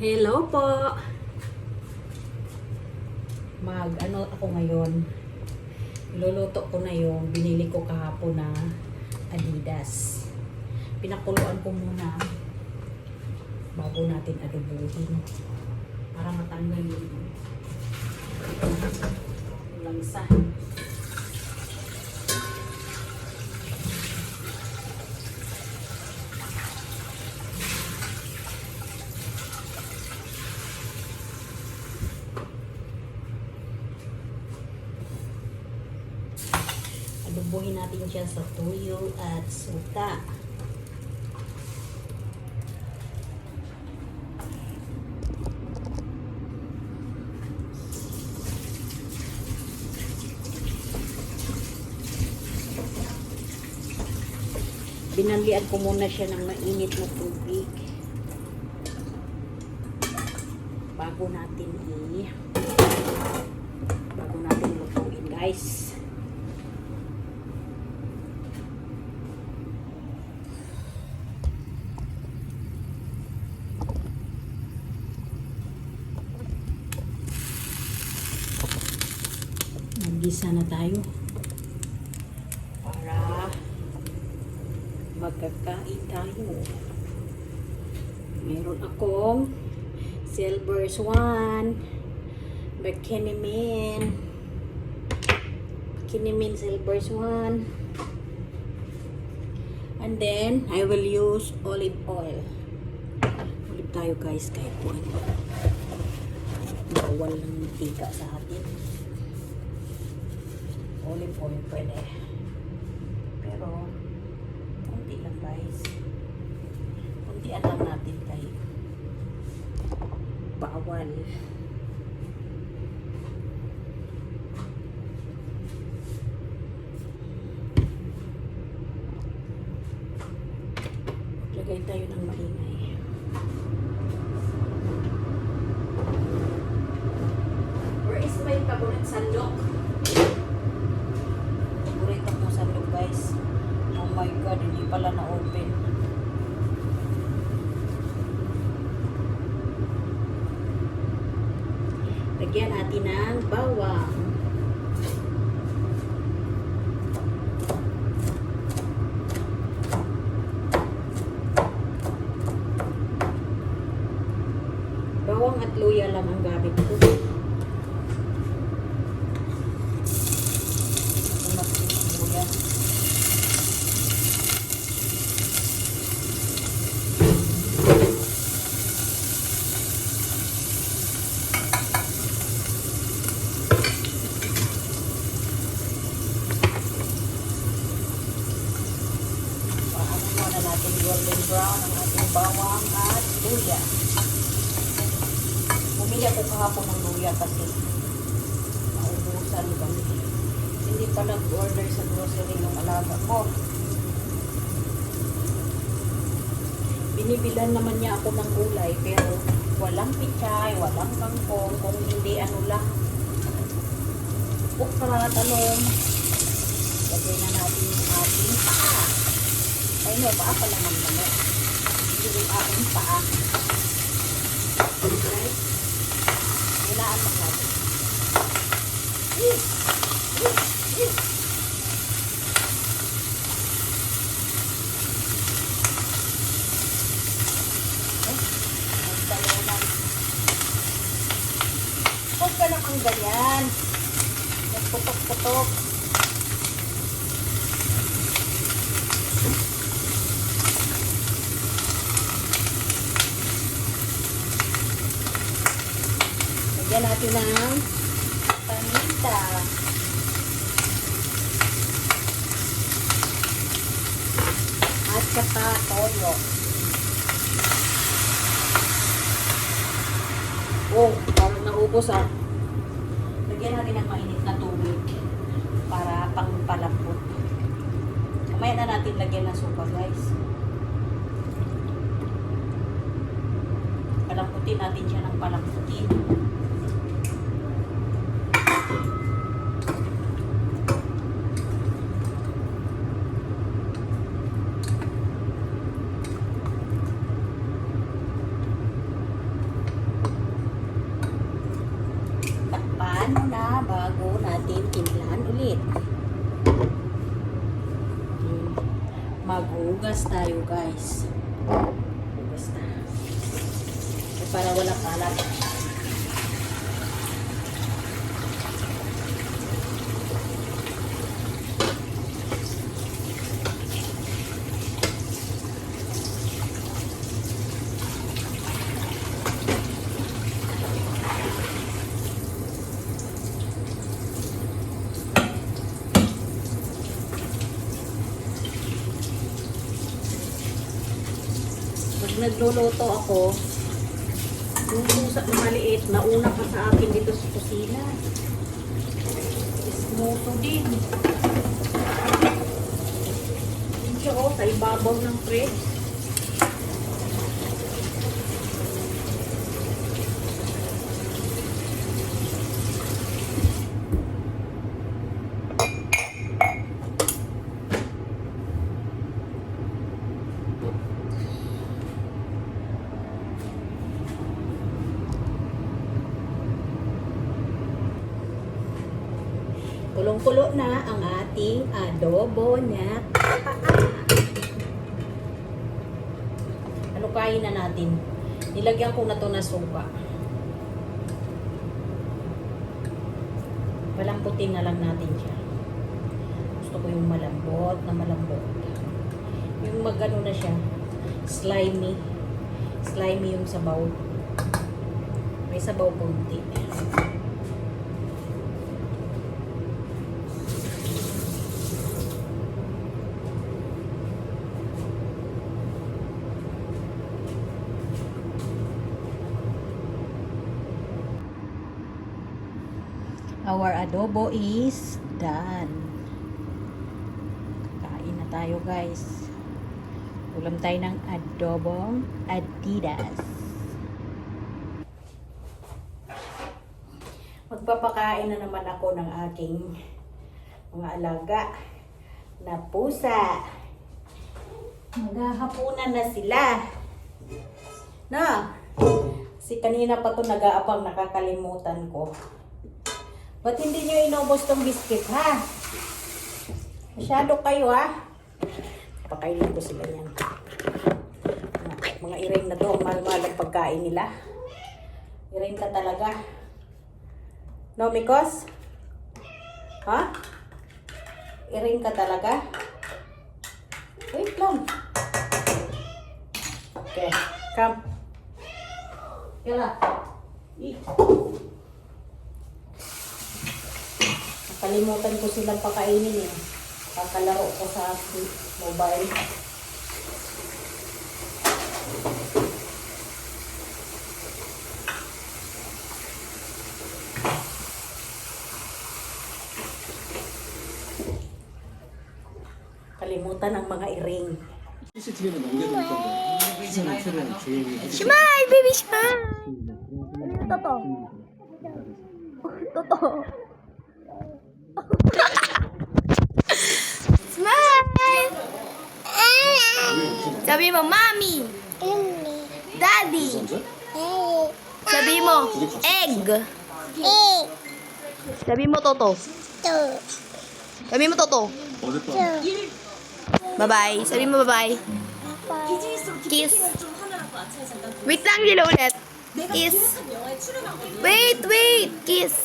Hello po. Ano ako ngayon. Luluto ko na yung binili ko kahapon na Adidas. Pinakuluan ko muna bago natin adobuhin. Para matanggal yung langsa. Adobohin natin siya sa tuyo at suka. Binanlian ko muna siya ng mainit na tubig bago natin lutuin, guys. Naggisa na tayo para magkakain tayo. Meron akong Silver Swan, Bikini Min Silver Swan, and then I will use olive oil. Olive tayo, guys, kahit po ano. Bawal ng mantika sa atin. Olive oil pwede. Pero konti lang, guys. Kontian lang natin kay bawal. Lagay tayo ng maingay. Where is my favorite sandok? Favorite mo sandok, guys. Oh my God, hindi pala na-open. Lagyan natin ng bawang. Bawang at luya lang ang gamit ko. Golden brown ang ating bawang at luya. Bumili ako kahapon ng luya kasi naubusan kami. Hindi pa nag-order sa grocery ng alaga ko. Binibilan naman niya ako ng gulay pero walang pichay, walang kangkong, kung hindi ano lang. Okra, talong. Lagay na natin yung ating paa. Ay no, paa pa naman naman. Hindi yung aking paa. Okay. Hinaan lang natin. Huwag ka namang ganyan. Nagputok-putok. Lagyan natin ng paminta. At saka toyo. Oh, parang naubos ah. Lagyan natin ng mainit na tubig para pangpalambot. Mamaya na natin lagyan ng suka, guys. Palambutin natin siya ng palambutin. Hugas tayo, guys. Hugas na. Para walang kalat. Pag nagluluto ako, yung pusa na maliit, nauna pa sa akin dito sa kusina. Ismoto din. Yun siya sa ibabaw ng fridge. Kulong-kulo na ang ating adobo na Halukayin na natin. Nilagyan ko na to na suka. Palamputin na lang natin siya. Gusto ko yung malambot na malambot. Yung magano na siya. Slimy. Slimy yung sabaw. May sabaw konti. Our adobo is done. Kain na tayo, guys. Ulam tayo ng adobong Adidas. Magpapakain na naman ako ng aking mga alaga na pusa. Maghahapunan na sila. Na, si kanina pa to nag-aabang, nakakalimutan ko. Ba't hindi nyo inubos tong biscuit, ha? Masyado kayo, ha? Pakainin ko sila yan. Mga iring na to, ang mahal-mahal ang pagkain nila. Iring ka talaga. No, Mikos? Ha? Iring ka talaga? Wait lang. Okay, come. Kaya. Eat. Kalimutan ko silang pakainin eh. Kakalaro ko sa mobile. Kalimutan ang mga iring. Smile, baby, smile. Toto. Toto. Smile. Sabi mo, mommy. Daddy. Sabi mo, egg. Sabi mo, Toto. Sabi mo, Toto. Bye-bye. Sabi mo, bye-bye. Kiss. Wait lang, dilo ulit. Kiss. Wait. Kiss.